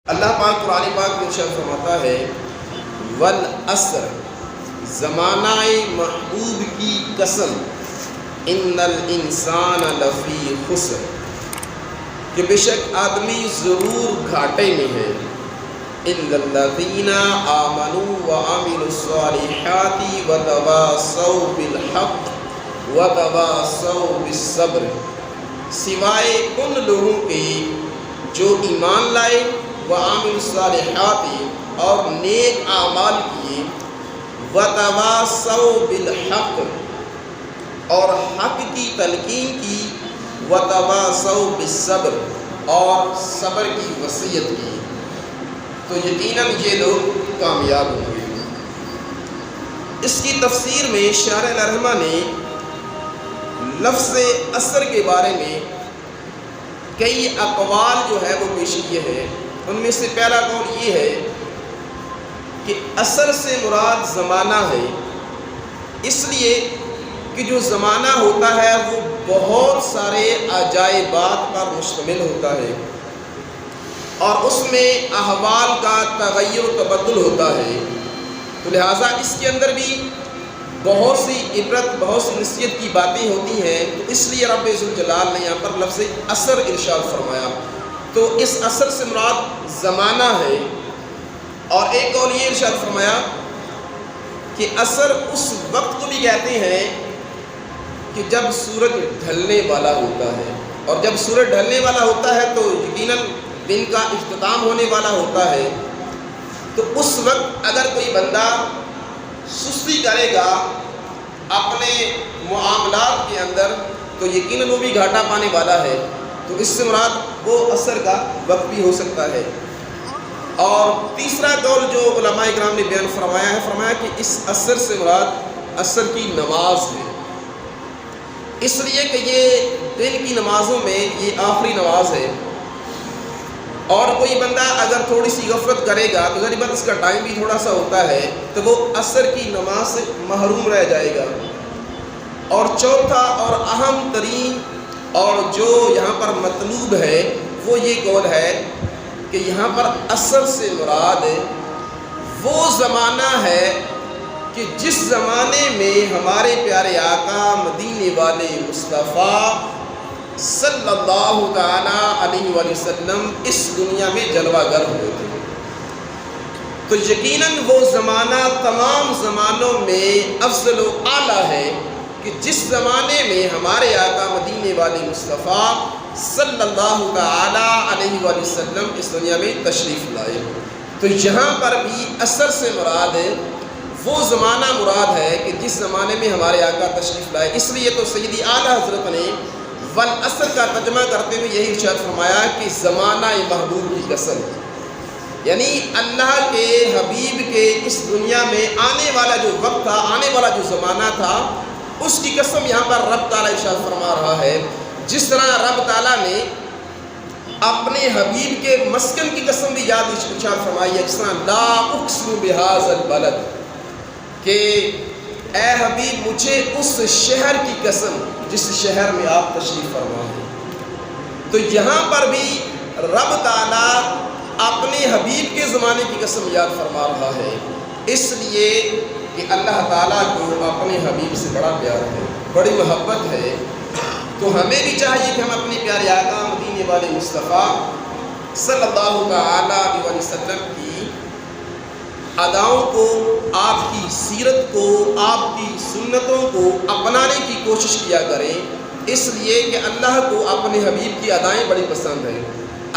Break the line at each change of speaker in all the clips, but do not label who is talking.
اللہ پاک قرآن پاک میں ارشاد فرماتا ہے والعصر، زمانہ محبوب کی قسم، ان الانسان لفی خسر، کہ بے شک آدمی ضرور گھاٹے میں ہے، الا الذین آمنوا وعملوا الصالحات وتواصوا بالحق وتواصوا بالصبر، سوائے ان لوگوں کے جو ایمان لائے وعاملوا الصالحات اور نیک اعمال کیے، وتواصوا بالحق اور حق کی تلقین کی، وتواصوا بالصبر اور صبر کی وصیت کی، تو یقیناً یہ لوگ کامیاب ہوں گے۔ اس کی تفسیر میں شارح الرحمہ نے لفظ عصر کے بارے میں کئی اقوال جو ہے وہ پیش کیے ہیں۔ ان میں سے پہلا قول یہ ہے کہ عصر سے مراد زمانہ ہے، اس لیے کہ جو زمانہ ہوتا ہے وہ بہت سارے عجائبات پر مشتمل ہوتا ہے اور اس میں احوال کا تغیر و تبدل ہوتا ہے، تو لہٰذا اس کے اندر بھی بہت سی عبرت، بہت سی نصیحت کی باتیں ہوتی ہیں، تو اس لیے رب ذوالجلال نے یہاں پر لفظ عصر ارشاد فرمایا۔ تو اس عصر سے مراد زمانہ ہے، اور ایک قول یہ ارشاد فرمایا کہ عصر اس وقت کو بھی کہتے ہیں کہ جب سورج ڈھلنے والا ہوتا ہے، اور جب سورج ڈھلنے والا ہوتا ہے تو یقیناً دن کا اختتام ہونے والا ہوتا ہے، تو اس وقت اگر کوئی بندہ سستی کرے گا اپنے معاملات کے اندر تو یقیناً وہ بھی گھاٹا پانے والا ہے، تو اس سے مراد وہ عصر کا وقت بھی ہو سکتا ہے۔ اور تیسرا قول جو علماء کرام نے بیان فرمایا ہے، فرمایا کہ اس عصر سے مراد عصر کی نماز ہے، اس لیے کہ یہ دن کی نمازوں میں یہ آخری نماز ہے، اور کوئی بندہ اگر تھوڑی سی غفلت کرے گا تو ظاہر بات اس کا ٹائم بھی تھوڑا سا ہوتا ہے، تو وہ عصر کی نماز سے محروم رہ جائے گا۔ اور چوتھا اور اہم ترین اور جو یہاں پر مطلوب ہے وہ یہ قول ہے کہ یہاں پر عصر سے مراد وہ زمانہ ہے کہ جس زمانے میں ہمارے پیارے آقا مدینے والے مصطفیٰ صلی اللہ تعالیٰ علیہ وآلہ وسلم اس دنیا میں جلوہ گر ہوئے تھے، تو یقیناً وہ زمانہ تمام زمانوں میں افضل و اعلیٰ ہے کہ جس زمانے میں ہمارے آقا مدینے والے مصطفیٰ صلی اللہ تعالیٰ علیہ وآلہ وسلم اس دنیا میں تشریف لائے، تو یہاں پر بھی عصر سے مراد وہ زمانہ مراد ہے کہ جس زمانے میں ہمارے آقا تشریف لائے۔ اس لیے تو سیدی اعلیٰ حضرت نے والعصر کا ترجمہ کرتے ہوئے یہی ارشاد فرمایا کہ زمانہ محبوب کی قسم، یعنی اللہ کے حبیب کے اس دنیا میں آنے والا جو وقت تھا، آنے والا جو زمانہ تھا، اس کی قسم یہاں پر رب تعالیٰ ارشاد فرما رہا ہے۔ جس طرح رب تعالیٰ نے اپنے حبیب کے مسکن کی قسم بھی یاد ارشاد فرمائی ہے، جس طرح لا اقسم بہذا البلد، کہ اے حبیب مجھے اس شہر کی قسم جس شہر میں آپ تشریف فرما ہیں، تو یہاں پر بھی رب تعالیٰ اپنے حبیب کے زمانے کی قسم یاد فرما رہا ہے، اس لیے کہ اللہ تعالیٰ کو اپنے حبیب سے بڑا پیار ہے، بڑی محبت ہے، تو ہمیں بھی چاہیے کہ ہم اپنے پیارے آقا مدینے والے مصطفیٰ صلی اللہ تعالیٰ علیہ وسلم کی اداؤں کو، آپ کی سیرت کو، آپ کی سنتوں کو اپنانے کی کوشش کیا کریں، اس لیے کہ اللہ کو اپنے حبیب کی ادائیں بڑی پسند ہیں،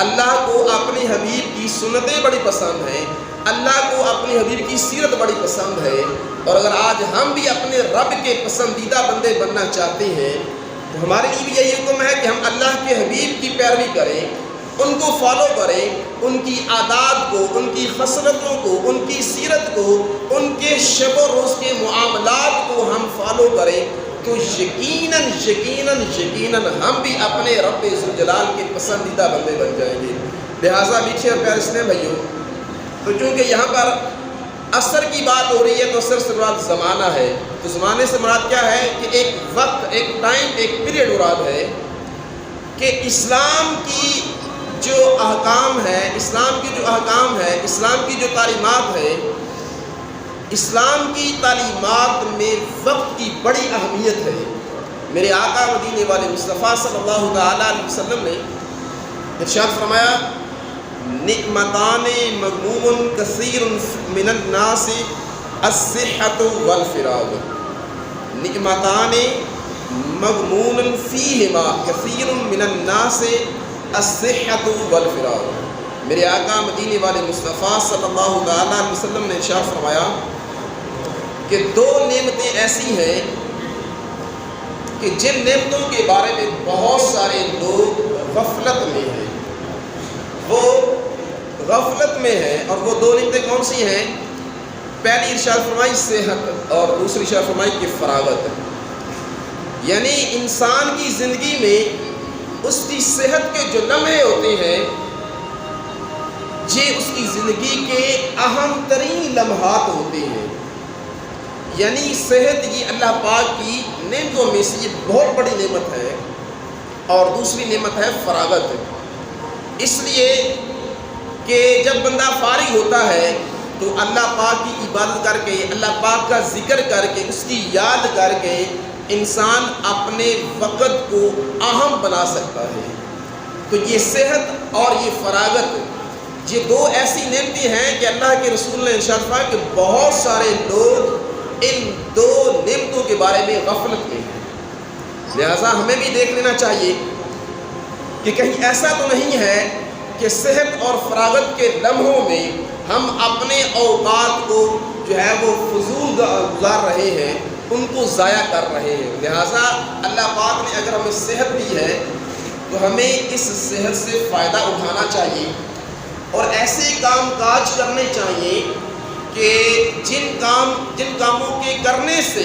اللہ کو اپنے حبیب کی سنتیں بڑی پسند ہیں، اللہ کو اپنے حبیب کی سیرت بڑی پسند ہے، اور اگر آج ہم بھی اپنے رب کے پسندیدہ بندے بننا چاہتے ہیں تو ہمارے لیے بھی یہی حکم ہے کہ ہم اللہ کے حبیب کی پیروی کریں، ان کو فالو کریں، ان کی عادات کو، ان کی خصلتوں کو، ان کی سیرت کو، ان کے شب و روز کے معاملات کو ہم فالو کریں، تو یقیناً یقیناً یقیناً ہم بھی اپنے رب ذوالجلال کے پسندیدہ بندے بن جائیں گے۔ لہٰذا میٹھے اور پیارے اسلام بھائیوں، تو چونکہ یہاں پر عصر کی بات ہو رہی ہے تو عصر سے مراد زمانہ ہے، تو زمانے سے مراد کیا ہے کہ ایک وقت، ایک ٹائم، ایک پیریڈ مراد ہے کہ اسلام کی جو احکام ہے، اسلام کے جو احکام ہے، اسلام کی جو تعلیمات ہے، اسلام کی تعلیمات میں وقت کی بڑی اہمیت ہے۔ میرے آقا مدینے والے مصطفیٰ صلی اللہ تعالیٰ علیہ وسلم نے ارشاد فرمایا، نعمتان مغموم کثیر من الناس الصحۃ والفراغ، نعمتان مغمون فیہما کثیر من الناس الصحۃ والفراغ۔ میرے آقا مدینے والے مصطفیٰ صلی اللہ تعالیٰ علیہ وسلم نے ارشاد فرمایا کہ دو نعمتیں ایسی ہیں کہ جن نعمتوں کے بارے میں بہت سارے لوگ غفلت میں ہیں، وہ غفلت میں ہیں۔ اور وہ دو نعمتیں کون سی ہیں؟ پہلی ارشاد فرمائی صحت، اور دوسری ارشاد فرمائی کہ فراغت۔ یعنی انسان کی زندگی میں اس کی صحت کے جو لمحے ہوتے ہیں، یہ اس کی زندگی کے اہم ترین لمحات ہوتے ہیں۔ یعنی صحت یہ اللہ پاک کی نعمتوں میں سے یہ بہت بڑی نعمت ہے، اور دوسری نعمت ہے فراغت۔ اس لیے کہ جب بندہ فارغ ہوتا ہے تو اللہ پاک کی عبادت کر کے، اللہ پاک کا ذکر کر کے، اس کی یاد کر کے انسان اپنے وقت کو اہم بنا سکتا ہے۔ تو یہ صحت اور یہ فراغت، یہ دو ایسی نعمتیں ہیں کہ اللہ کے رسول نے ارشاد فرمایا کہ بہت سارے لوگ ان دو نعمتوں کے بارے میں غفلت میں ہیں۔ لہٰذا ہمیں بھی دیکھ لینا چاہیے کہ کہیں ایسا تو نہیں ہے کہ صحت اور فراغت کے لمحوں میں ہم اپنے اوقات کو جو ہے وہ فضول گزار رہے ہیں، ان کو ضائع کر رہے ہیں۔ لہٰذا اللہ پاک نے اگر ہمیں صحت دی ہے تو ہمیں اس صحت سے فائدہ اٹھانا چاہیے، اور ایسے کام کاج کرنے چاہیے کہ جن کاموں کے کرنے سے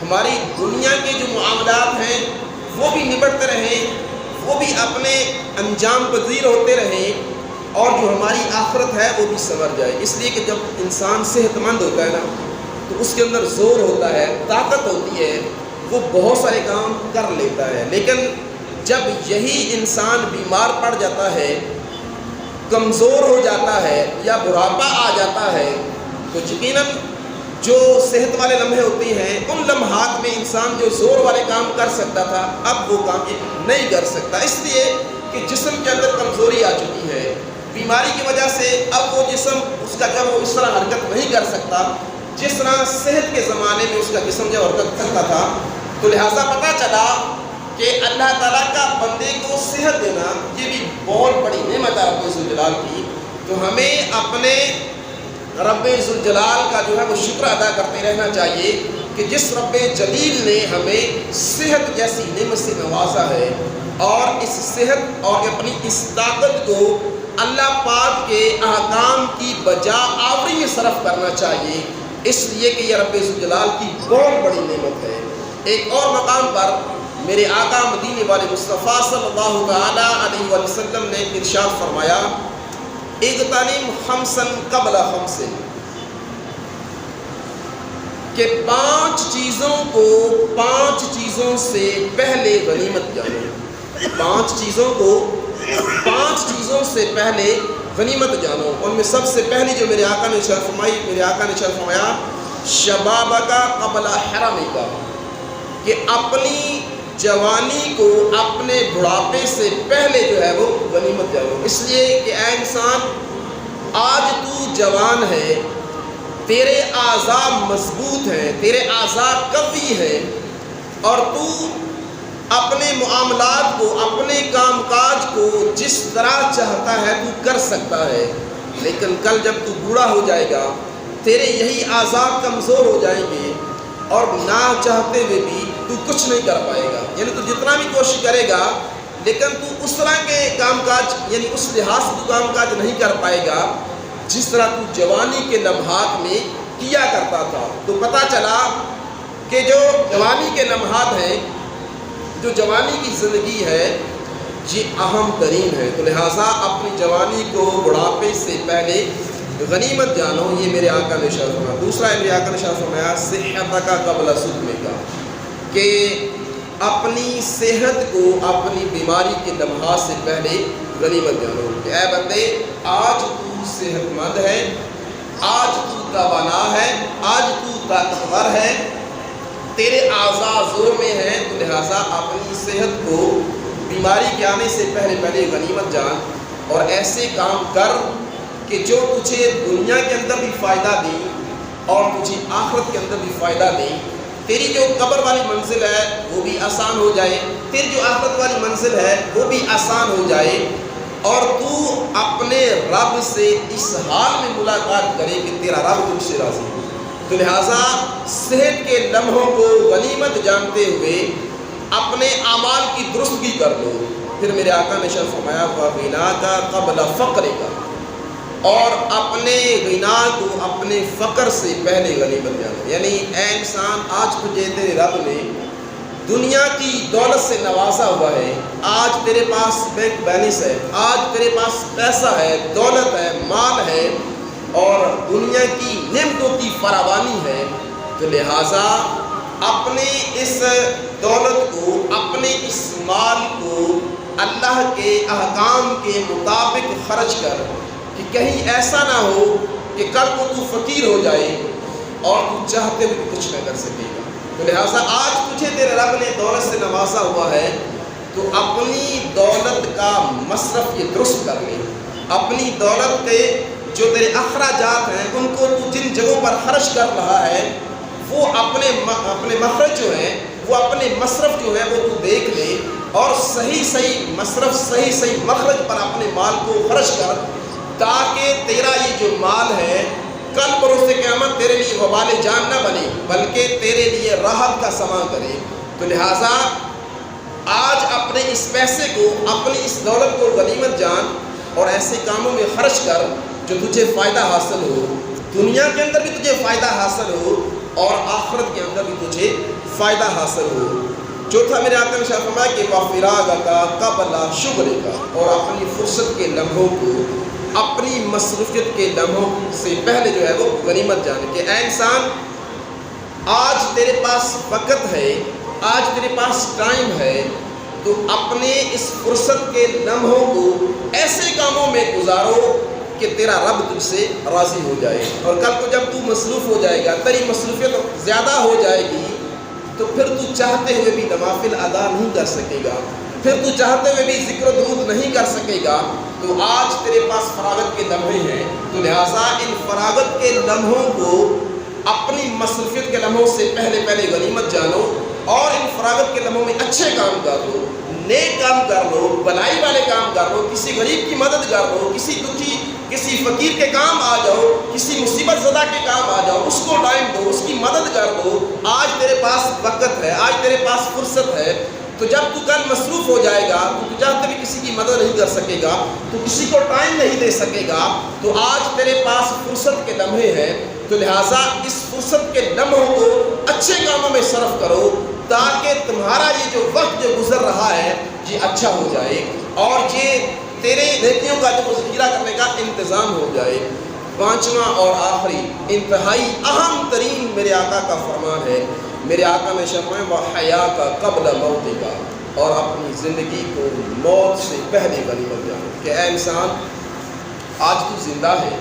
ہماری دنیا کے جو معاملات ہیں وہ بھی نبٹتے رہیں، وہ بھی اپنے انجام پذیر ہوتے رہیں، اور جو ہماری آخرت ہے وہ بھی سنور جائے۔ اس لیے کہ جب انسان صحت مند ہوتا ہے نا تو اس کے اندر زور ہوتا ہے، طاقت ہوتی ہے، وہ بہت سارے کام کر لیتا ہے۔ لیکن جب یہی انسان بیمار پڑ جاتا ہے، کمزور ہو جاتا ہے، یا بڑھاپا آ جاتا ہے، تو یقیناً جو صحت والے لمحے ہوتے ہیں ان لمحات میں انسان جو زور والے کام کر سکتا تھا اب وہ کام نہیں کر سکتا، اس لیے کہ جسم کے اندر کمزوری آ چکی ہے۔ بیماری کی وجہ سے اب وہ جسم اس کا جب وہ اس طرح حرکت نہیں کر سکتا جس طرح صحت کے زمانے میں اس کا جسم جب حرکت کرتا تھا۔ تو لہٰذا پتہ چلا کہ اللہ تعالیٰ کا بندے کو صحت دینا یہ بھی بہت بڑی نعمت ہے رب ذوالجلال کی۔ تو ہمیں اپنے رب ذوالجلال کا جو ہے وہ شکر ادا کرتے رہنا چاہیے کہ جس رب جلیل نے ہمیں صحت جیسی نعمت سے نوازا ہے، اور اس صحت اور اپنی اس طاقت کو اللہ پاک کے احکام کی بجا آوری میں صرف کرنا چاہیے، اس لیے کہ یہ رب ذوالجلال کی بہت بڑی نعمت ہے۔ ایک اور مقام پر میرے آقا مدینے والے مصطفیٰ صلی اللہ تعالیٰ علیہ وسلم نے ارشاد فرمایا، اغتنم خمسا قبل خمس، کہ پانچ چیزوں سے پہلے غنیمت جانو، پانچ چیزوں سے پہلے غنیمت جانو۔ ان میں سب سے پہلی جو میرے آقا نے ارشاد فرمایا شبابک قبل حرمک، کہ اپنی جوانی کو اپنے بڑھاپے سے پہلے جو ہے وہ غنیمت جانو۔ اس لیے کہ اے انسان، آج تو جوان ہے، تیرے اعضاء مضبوط ہیں، تیرے اعضاء قوی ہیں، اور تو اپنے معاملات کو، اپنے کام کاج کو جس طرح چاہتا ہے تو کر سکتا ہے۔ لیکن کل جب تو بوڑھا ہو جائے گا، تیرے یہی اعضاء کمزور ہو جائیں گے، اور نہ چاہتے ہوئے بھی تو کچھ نہیں کر پائے گا۔ یعنی تو جتنا بھی کوشش کرے گا لیکن تو اس طرح کے کام کاج، یعنی اس لحاظ سے تو کام کاج نہیں کر پائے گا جس طرح تو جوانی کے لمحات میں کیا کرتا تھا۔ تو پتہ چلا کہ جو جوانی کے لمحات ہیں، جو جوانی کی زندگی ہے، یہ اہم ترین ہے۔ تو لہٰذا اپنی جوانی کو بڑھاپے سے پہلے غنیمت جانو، یہ میرے آقا نے ارشاد فرمایا۔ دوسرا میرے آقا نے ارشاد فرمایا صحتک قبل سقمک، کہ اپنی صحت کو اپنی بیماری کے لمحات سے پہلے غنیمت جانو کہ اے بندے آج تو صحت مند ہے، آج تو توانا ہے، آج تو طاقتور ہے، تیرے اعضاء زور میں ہیں، تو لہٰذا اپنی صحت کو بیماری کے آنے سے پہلے پہلے غنیمت جان اور ایسے کام کر کہ جو تجھے دنیا کے اندر بھی فائدہ دیں اور تجھے آخرت کے اندر بھی فائدہ دیں۔ تیری جو قبر والی منزل ہے وہ بھی آسان ہو جائے، تیری جو آخرت والی منزل ہے وہ بھی آسان ہو جائے، اور تو اپنے رب سے اس حال میں ملاقات کرے کہ تیرا رب تجھ سے راضی ہو۔ تو لہٰذا صحت کے لمحوں کو غنیمت جانتے ہوئے اپنے اعمال کی درستگی کر لو۔ پھر میرے آقا نے شرف فرمایا غنا کا قبل فقر کا، اور اپنے غنا کو اپنے فقر سے پہلے غنیمت جانو۔ یعنی اے انسان آج تجھے تیرے رب نے دنیا کی دولت سے نوازا ہوا ہے، آج تیرے پاس بینک بیلنس ہے، آج تیرے پاس پیسہ ہے، دولت ہے، مال ہے، اور دنیا کی نعمتوں کی فراوانی ہے، تو لہٰذا اپنے اس دولت کو، اپنے اس مال کو اللہ کے احکام کے مطابق خرچ کر کہ کہیں ایسا نہ ہو کہ کل کو تو فقیر ہو جائے اور تو چاہتے ہوئے کچھ نہ کر سکے گا۔ تو لہٰذا آج تجھے تیرے رب نے دولت سے نوازا ہوا ہے تو اپنی دولت کا مصرف یہ درست کر لے، اپنی دولت کے جو تیرے اخراجات ہیں ان کو تو جن جگہوں پر خرچ کر رہا ہے وہ اپنے مخرج جو ہیں، وہ اپنے مصرف جو ہے وہ تو دیکھ لے، اور صحیح مصرف، صحیح مخرج پر اپنے مال کو خرچ کر، تاکہ تیرا یہ جو مال ہے کل بروز قیامت تیرے لیے وبال جان نہ بنے بلکہ تیرے لیے راحت کا سامان کرے۔ تو لہٰذا آج اپنے اس پیسے کو، اپنی اس دولت کو غنیمت جان اور ایسے کاموں میں خرچ کر جو تجھے فائدہ حاصل ہو، دنیا کے اندر بھی تجھے فائدہ حاصل ہو اور آخرت کے اندر بھی تجھے فائدہ حاصل ہو۔ چوتھا میرے آقا نے شرف فرمایا کہ وَفِرَاغَ کا قبل شغل کا، اور اپنی فرصت کے لمحوں کو، اپنی مصروفیت کے لمحوں سے پہلے جو ہے وہ غنیمت جانے کہ اے انسان آج تیرے پاس وقت ہے، آج تیرے پاس ٹائم ہے، تو اپنے اس فرصت کے لمحوں کو ایسے کاموں میں گزارو کہ تیرا رب تجھ سے راضی ہو جائے، اور کل کو جب تو مصروف ہو جائے گا، تیری مصروفیت زیادہ ہو جائے گی، تو پھر تو چاہتے ہوئے بھی نوافل ادا نہیں کر سکے گا، پھر تو چاہتے ہوئے بھی ذکر و درود نہیں کر سکے گا۔ تو آج تیرے پاس فراغت کے لمحے ہیں، تو لہٰذا ان فراغت کے لمحوں کو اپنی مصروفیت کے لمحوں سے پہلے غنیمت جانو، اور ان فراغت کے لمحوں میں اچھے کام کر لو، نیک کام کر لو، بھلائی والے کام کر لو، کسی غریب کی مدد کر لو، کسی دکھی، کسی فقیر کے کام آ جاؤ، کسی مصیبت زدہ کے کام آ جاؤ، اس کو ٹائم دو، اس کی مدد کر دو۔ آج تیرے پاس وقت ہے، آج تیرے پاس فرصت ہے، تو جب تو کل مصروف ہو جائے گا تو چاہتے بھی کسی کی مدد نہیں کر سکے گا، تو کسی کو ٹائم نہیں دے سکے گا۔ تو آج تیرے پاس فرصت کے لمحے ہیں، تو لہٰذا اس فرصت کے لمحوں کو اچھے کاموں میں صرف کرو، تاکہ تمہارا یہ جو وقت جو گزر رہا ہے یہ اچھا ہو جائے، اور یہ تیرے نیکیوں کا جو ذخیرہ کرنے کا انتظام ہو جائے۔ پانچواں اور آخری انتہائی اہم ترین میرے آقا کا فرمان ہے، میرے آقا نے فرمایا وحیا کا قبل موت کا، اور اپنی زندگی کو موت سے پہلے غنیمت جانو کہ اے انسان آج تو زندہ ہے،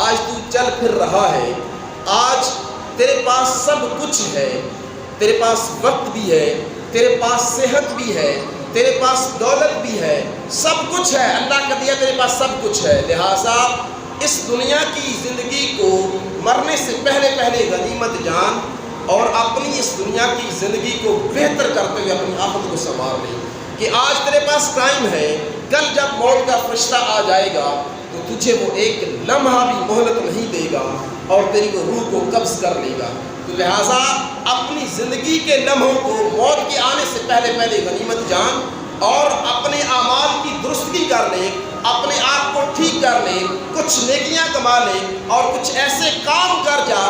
آج تو چل پھر رہا ہے، آج تیرے پاس سب کچھ ہے، تیرے پاس وقت بھی ہے، تیرے پاس صحت بھی ہے، تیرے پاس دولت بھی ہے، سب کچھ ہے، اللہ کا دیا تیرے پاس سب کچھ ہے۔ لہٰذا اس دنیا کی زندگی کو مرنے سے پہلے غنیمت جان، اور اپنی اس دنیا کی زندگی کو بہتر کرتے ہوئے اپنی آخرت کو سنوار لے کہ آج تیرے پاس ٹائم ہے، کل جب موت کا فرشتہ آ جائے گا تو تجھے وہ ایک لمحہ بھی مہلت نہیں دے گا اور تیری وہ روح کو قبض کر لے گا۔ تو لہٰذا اپنی زندگی کے لمحوں کو موت کے آنے سے پہلے غنیمت جان، اور اپنے اعمال کی درستگی کر لے، اپنے آپ کو ٹھیک کر لے، کچھ نیکیاں کما لے، اور کچھ ایسے کام کر جا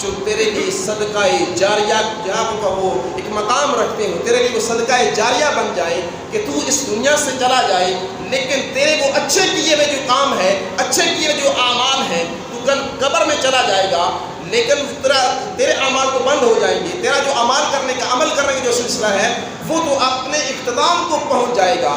جو تیرے لیے صدقہ جاریہ، جہاں کا وہ ایک مقام رکھتے ہو، تیرے لیے وہ صدقہ جاریہ بن جائے کہ تو اس دنیا سے چلا جائے لیکن تیرے وہ اچھے کیے ہوئے جو کام ہے، اچھے کیے ہوئے جو اعمال ہیں، تو کل قبر میں چلا جائے گا لیکن تیرے اعمال تو بند ہو جائیں گے، تیرا جو عمل کرنے کا جو سلسلہ ہے وہ تو اپنے اختتام کو پہنچ جائے گا،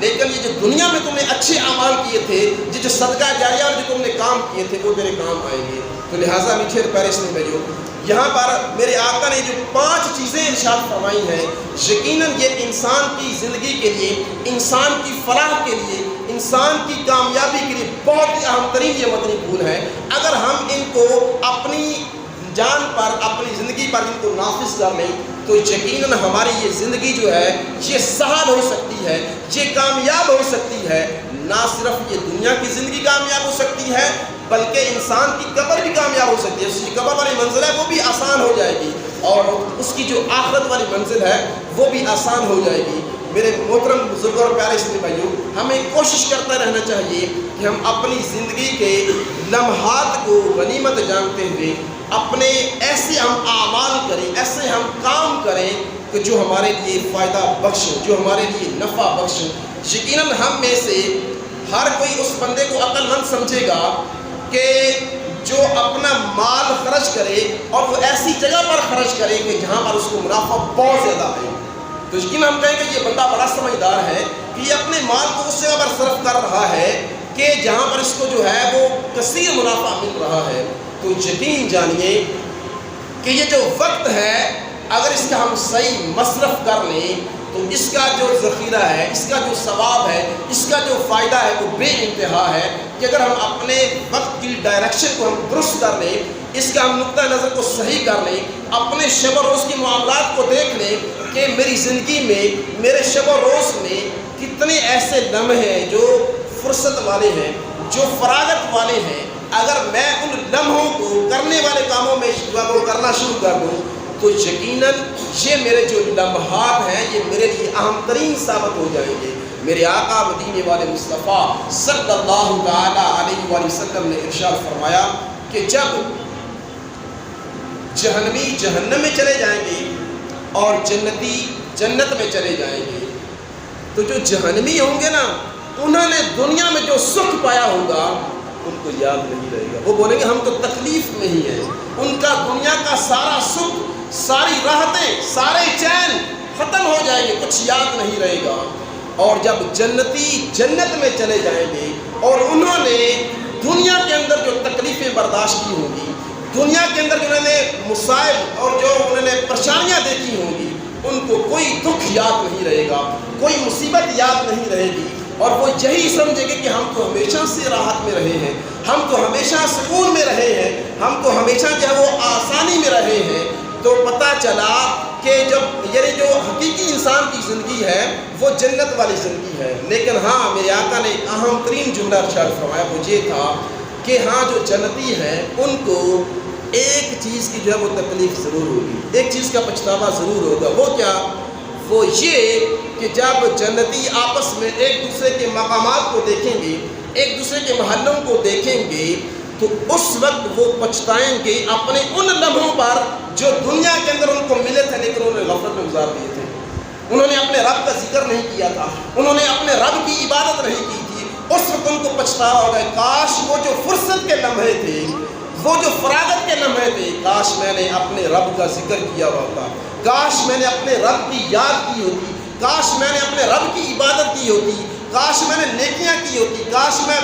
لیکن یہ جو دنیا میں تم نے اچھے اعمال کیے تھے، یہ جو صدقہ جاریہ اور جو تم نے کام کیے تھے وہ تیرے کام آئیں گے۔ تو لہٰذا میٹھے پیارے اسلامی بھائیو، یہاں پر میرے آقا نے جو 5 چیزیں ارشاد فرمائی ہیں، یقیناً یہ انسان کی زندگی کے لیے، انسان کی فلاح کے لیے، انسان کی کامیابی کے لیے بہت ہی اہم ترین یہ مدنی پھول ہے۔ اگر ہم ان کو اپنی جان پر، اپنی زندگی پر ان کو نافذ کر لیں تو یقیناً ہماری یہ زندگی جو ہے یہ سہل ہو سکتی ہے، یہ کامیاب ہو سکتی ہے۔ نہ صرف یہ دنیا کی زندگی کامیاب ہو سکتی ہے بلکہ انسان کی قبر بھی کامیاب ہو سکتی ہے، اس کی قبر والی منزل ہے وہ بھی آسان ہو جائے گی، اور اس کی جو آخرت والی منزل ہے وہ بھی آسان ہو جائے گی۔ میرے محترم بزرگوں اور پیارے اسلامی بھائیوں، ہمیں کوشش کرتا رہنا چاہیے کہ ہم اپنی زندگی کے لمحات کو غنیمت جانتے ہوئے اپنے ایسے ہم اعمال کریں، ایسے ہم کام کریں کہ جو ہمارے لیے فائدہ بخش ہو، جو ہمارے لیے نفع بخش ہو۔ یقیناً ہم میں سے ہر کوئی اس بندے کو عقل مند سمجھے گا کہ جو اپنا مال خرچ کرے اور وہ ایسی جگہ پر خرچ کرے کہ جہاں پر اس کو منافع بہت زیادہ ہے، تو یقیناً ہم کہیں گے یہ بندہ بڑا سمجھدار ہے کہ یہ اپنے مال کو اس جگہ پر صرف کر رہا ہے کہ جہاں پر اس کو جو ہے وہ کثیر منافع مل رہا ہے۔ تو یقین جانیے کہ یہ جو وقت ہے اگر اس کا ہم صحیح مصرف کر لیں تو اس کا جو ذخیرہ ہے، اس کا جو ثواب ہے، اس کا جو فائدہ ہے وہ بے انتہا ہے کہ اگر ہم اپنے وقت کی ڈائریکشن کو ہم درست کر لیں، اس کا ہم نقطہ نظر کو صحیح کر لیں، اپنے شب و روز کی معاملات کو دیکھ لیں کہ میری زندگی میں، میرے شب و روز میں کتنے ایسے لمحے ہیں جو فرصت والے ہیں، جو فراغت والے ہیں۔ اگر میں ان لمحوں کو کرنے والے کاموں میں کرنا شروع کر دوں تو یقیناً یہ میرے جو لمحات ہیں یہ میرے لیے اہم ترین ثابت ہو جائیں گے۔ میرے آقا مدینے والے مصطفیٰ صلی اللہ تعالیٰ علیہ وآلہ وسلم نے ارشاد فرمایا کہ جب جہنمی جہنم میں چلے جائیں گے اور جنتی جنت میں چلے جائیں گے تو جو جہنمی ہوں گے نا، انہوں نے دنیا میں جو سکھ پایا ہوگا ان کو یاد نہیں رہے گا۔ وہ بولیں گے ہم تو تکلیف میں ہی ہیں، ان کا دنیا کا سارا سکھ، ساری راحتیں، سارے چین ختم ہو جائیں گے، کچھ یاد نہیں رہے گا۔ اور جب جنتی جنت میں چلے جائیں گے اور انہوں نے دنیا کے اندر جو تکلیفیں برداشت کی ہوں گی، دنیا کے اندر جو انہوں نے مصائب اور جو انہوں نے پریشانیاں دیکھی ہوں گی، ان کو کوئی دکھ یاد نہیں رہے گا، کوئی مصیبت یاد نہیں رہے گی، اور وہ یہی سمجھیں گے کہ ہم تو ہمیشہ سے راحت میں رہے ہیں، ہم تو ہمیشہ سکون میں رہے ہیں، ہم تو ہمیشہ جو ہے وہ آسانی میں رہے ہیں۔ تو پتہ چلا کہ جب یعنی جو حقیقی انسان کی زندگی ہے وہ جنت والی زندگی ہے۔ لیکن ہاں میرے آقا نے اہم ترین جملہ ارشاد فرمایا وہ یہ تھا کہ ہاں جو جنتی ہیں ان کو ایک چیز کی جو ہے وہ تکلیف ضرور ہوگی، ایک چیز کا پچھتاوا ضرور ہوگا۔ وہ کیا؟ وہ یہ کہ جب جنتی آپس میں ایک دوسرے کے مقامات کو دیکھیں گے، ایک دوسرے کے محلوں کو دیکھیں گے تو اس وقت وہ پچھتائیں گے اپنے ان لمحوں پر جو دنیا کے اندر ان کو ملے تھے لیکن انہوں نے غفلت میں گزار دیے تھے۔ انہوں نے اپنے رب کا ذکر نہیں کیا تھا، انہوں نے اپنے رب کی عبادت نہیں کی تھی۔ اس وقت ان کو پچھتاوا ہوگا، کاش وہ جو فرصت کے لمحے تھے، وہ جو فراغت کے لمحے تھے، کاش میں نے اپنے رب کا ذکر کیا ہوتا، کاش میں نے اپنے رب کی یاد کی ہوتی، کاش میں نے اپنے رب کی عبادت کی ہوتی، کاش میں نے نیکیاں کی ہوتی، کاش میں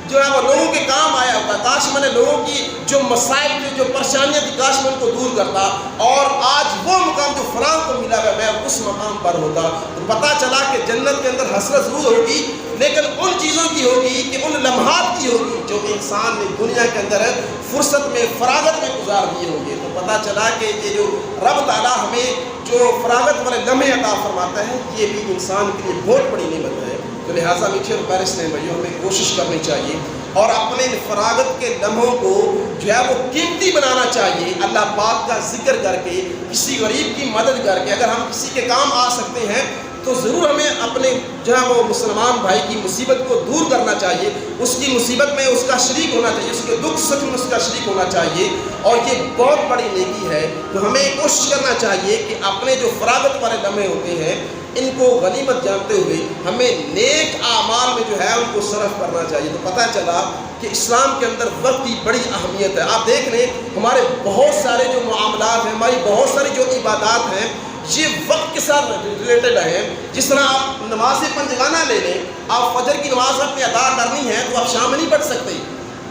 جو ہے وہ لوگوں کے کام آیا ہوتا، کاش میں نے لوگوں کی جو مسائل تھی، جو پریشانیاں تھی، کاش میں ان کو دور کرتا، اور آج وہ مقام جو فلاں کو ملا ہے میں اس مقام پر ہوتا۔ تو پتہ چلا کہ جنت کے اندر حسرت ضرور ہوگی لیکن ان چیزوں کی ہوگی کہ ان لمحات کی ہوگی جو انسان نے دنیا کے اندر فرصت میں، فراغت میں گزار دیے ہوں گے۔ تو پتہ چلا کہ یہ جو رب تعالیٰ ہمیں جو فراغت والے لمحے عطا فرماتا ہے یہ بھی انسان کے لیے بہت بڑی نعمت ہے۔ تو لہٰذا میٹھے اور پیارے اسلامی بھائیوں ہمیں کوشش کرنی چاہیے اور اپنے فراغت کے لمحوں کو جو ہے وہ قیمتی بنانا چاہیے، اللہ پاک کا ذکر کر کے، کسی غریب کی مدد کر کے۔ اگر ہم کسی کے کام آ سکتے ہیں تو ضرور ہمیں اپنے جو ہے وہ مسلمان بھائی کی مصیبت کو دور کرنا چاہیے، اس کی مصیبت میں اس کا شریک ہونا چاہیے، اس کے دکھ سکھ میں اس کا شریک ہونا چاہیے، اور یہ بہت بڑی نیکی ہے۔ تو ہمیں کوشش کرنا چاہیے کہ اپنے جو فراغت والے لمحے ہوتے ہیں ان کو غنیمت جانتے ہوئے ہمیں نیک اعمال میں جو ہے ان کو صرف کرنا چاہیے۔ تو پتہ چلا کہ اسلام کے اندر وقت کی بڑی اہمیت ہے۔ آپ دیکھ لیں ہمارے بہت سارے جو معاملات ہیں، ہماری بہت ساری جو عبادات ہیں، یہ وقت کے ساتھ ریلیٹڈ ہے. جس طرح آپ نماز پنجگانہ لے لیں, آپ فجر کی نماز اپنے ادا کرنی ہے تو آپ شام میں نہیں پڑھ سکتے.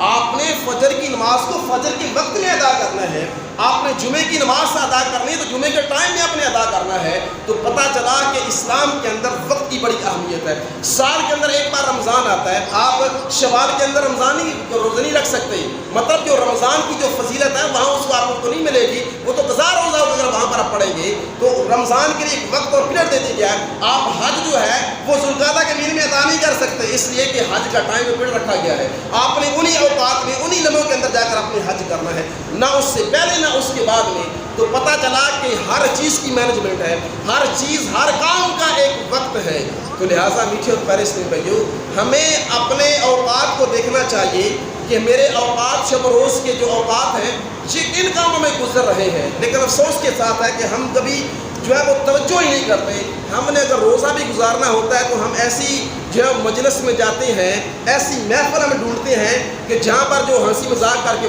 آپ نے فجر کی نماز کو فجر کے وقت میں ادا کرنا ہے. آپ نے جمعے کی نماز ادا کرنی ہے تو جمعے کے ٹائم میں آپ نے ادا کرنا ہے. تو پتہ چلا کہ اسلام کے اندر وقت کی بڑی اہمیت ہے. سال کے اندر ایک بار رمضان آتا ہے, آپ شوال کے اندر رمضان روزہ نہیں رکھ سکتے. مطلب جو رمضان کی جو فضیلت ہے وہاں اس کو آپ کو نہیں ملے گی, وہ تو قضا روزہ ہوگا اگر وہاں پر آپ پڑھیں گے. تو رمضان کے لیے ایک وقت اور پیریڈ دے دیا گیا ہے. آپ حج جو ہے وہ ذوالقعدہ کے مہینے میں ادا نہیں کر سکتے, اس لیے کہ حج کا ٹائم پیریڈ رکھا گیا ہے. آپ نے انہی اوقات میں انہی لمحوں کے اندر جا کر اپنے حج کرنا ہے, نہ اس سے پہلے نہ اس کے بعد میں. تو پتہ چلا کہ ہر چیز کی مینجمنٹ ہے, ہر چیز ہر کام کا ایک وقت ہے. تو لہٰذا میٹھے اور پیارے اسلامی بھائیو, ہمیں اپنے اوقات کو دیکھنا چاہیے کہ میرے اوقات شب و روز کے جو اوقات ہیں یہ کن کاموں میں گزر رہے ہیں. لیکن افسوس کے ساتھ ہے کہ ہم کبھی جو ہے وہ توجہ ہی نہیں کرتے. ہم نے اگر روزہ بھی گزارنا ہوتا ہے تو ہم ایسی جو ہے مجلس میں جاتے ہیں, ایسی محفل ہم ڈھونڈتے ہیں کہ جہاں پر جو ہنسی مذاق کر کے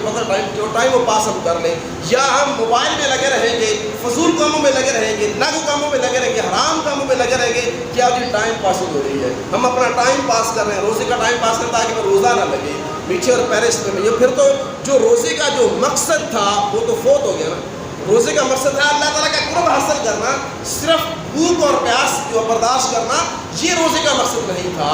ٹائم وہ پاس ہم کر لیں, یا ہم موبائل میں لگے رہیں گے, فضول کاموں میں لگے رہیں گے, لغو کاموں میں لگے رہیں گے, حرام کاموں میں لگے رہیں گے. کیا جی ٹائم پاسنگ ہو رہی ہے, ہم اپنا ٹائم پاس کر رہے ہیں, روزے کا ٹائم پاس کرتا ہے کہ روزہ نہ لگے. میٹھے اور پیارے اسلامی بھائیو, پھر تو جو روزے کا جو مقصد تھا وہ تو فوت ہو گیا نا. روزے کا مقصد ہے اللہ تعالیٰ کا قرب حاصل کرنا, صرف بھوک اور پیاس جو برداشت کرنا, یہ روزے کا مقصد نہیں تھا.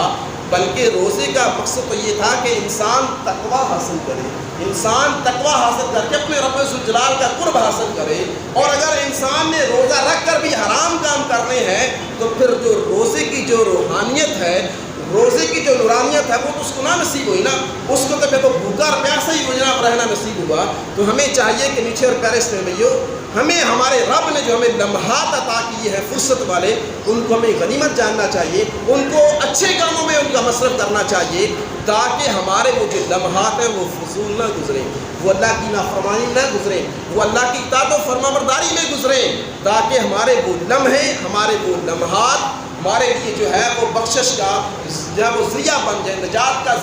بلکہ روزے کا مقصد تو یہ تھا کہ انسان تقویٰ حاصل کرے, انسان تقویٰ حاصل کر کے اپنے رب ذوالجلال کا قرب حاصل کرے. اور اگر انسان نے روزہ رکھ کر بھی حرام کام کرنے ہیں تو پھر جو روزے کی جو روحانیت ہے, روزے کی جو نورانیت ہے وہ تو اس کو نہ نصیب ہوئی نا, اس کو تو پھر تو بھوکا اور پیاسا ہی جناب رہنا نصیب ہوا. تو ہمیں چاہیے کہ میٹھے اور پیارے اسلامی بھائیو, ہمیں ہمارے رب نے جو ہمیں لمحات عطا کیے ہیں فرصت والے, ان کو ہمیں غنیمت جاننا چاہیے, ان کو اچھے کاموں میں ان کا مصرف کرنا چاہیے, تاکہ ہمارے وہ جو لمحات ہیں وہ فضول نہ گزریں, وہ اللہ کی نافرمانی نہ گزریں, وہ اللہ کی اطاعت و فرمانبرداری میں گزریں, تاکہ ہمارے وہ لمحے, ہمارے وہ لمحات ہمارے لیے جو ہے وہ بخشش کا جو ہے وہ ذریعہ بن جائے, نجات کا